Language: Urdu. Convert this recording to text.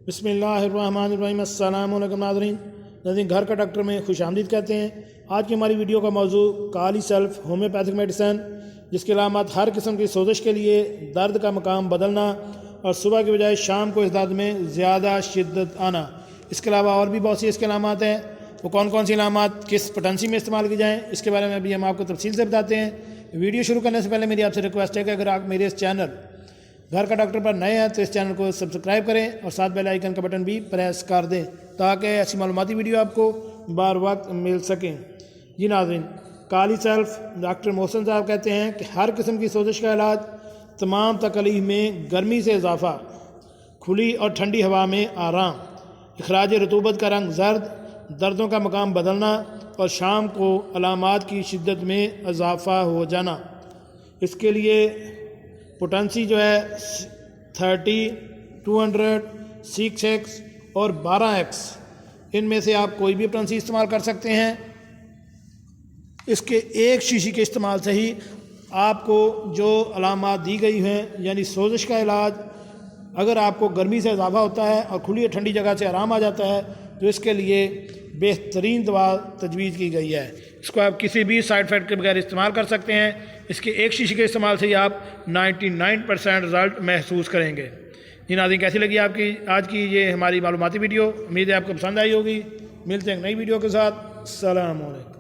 بسم اللہ الرحمن الرحیم۔ السلام علیکم ناظرین، گھر کا ڈاکٹر میں خوش آمدید کہتے ہیں۔ آج کی ہماری ویڈیو کا موضوع کالی سیلف ہومیوپیتھک میڈیسن، جس کے علامات ہر قسم کی سوزش کے لیے درد کا مقام بدلنا اور صبح کے بجائے شام کو اس درد میں زیادہ شدت آنا۔ اس کے علاوہ اور بھی بہت سی اس کے علامات ہیں۔ وہ کون کون سی علامات کس پوٹینسی میں استعمال کی جائیں، اس کے بارے میں ابھی ہم آپ کو تفصیل سے بتاتے ہیں۔ ویڈیو شروع کرنے سے پہلے میری آپ سے ریکویسٹ ہے کہ اگر آپ میرے اس چینل گھر کا ڈاکٹر پر نئے ہیں تو اس چینل کو سبسکرائب کریں اور ساتھ بیل آئیکن کا بٹن بھی پریس کر دیں تاکہ ایسی معلوماتی ویڈیو آپ کو بار وقت مل سکیں۔ جی ناظرین، کالی سیلف ڈاکٹر محسن صاحب کہتے ہیں کہ ہر قسم کی سوزش کا علاج تمام تکلیف میں گرمی سے اضافہ، کھلی اور ٹھنڈی ہوا میں آرام، اخراج رطوبت کا رنگ زرد، دردوں کا مقام بدلنا اور شام کو علامات کی شدت میں اضافہ ہو جانا۔ اس کے لیے پوٹنسی جو ہے 30، 200، 6x اور 12x، ان میں سے آپ کوئی بھی پوٹنسی استعمال کر سکتے ہیں۔ اس کے ایک شیشی کے استعمال سے ہی آپ کو جو علامات دی گئی ہیں، یعنی سوزش کا علاج، اگر آپ کو گرمی سے اضافہ ہوتا ہے اور کھلی اور ٹھنڈی جگہ سے آرام آ جاتا ہے تو اس کے لیے بہترین دوا تجویز کی گئی ہے۔ اس کو آپ کسی بھی سائیڈ افیکٹ کے بغیر استعمال کر سکتے ہیں۔ اس کے ایک شیشی کے استعمال سے ہی آپ 99% رزلٹ محسوس کریں گے۔ جی ناظرین، کیسی لگی آپ کی آج کی یہ ہماری معلوماتی ویڈیو؟ امید ہے آپ کو پسند آئی ہوگی۔ ملتے ہیں نئی ویڈیو کے ساتھ۔ السلام علیکم۔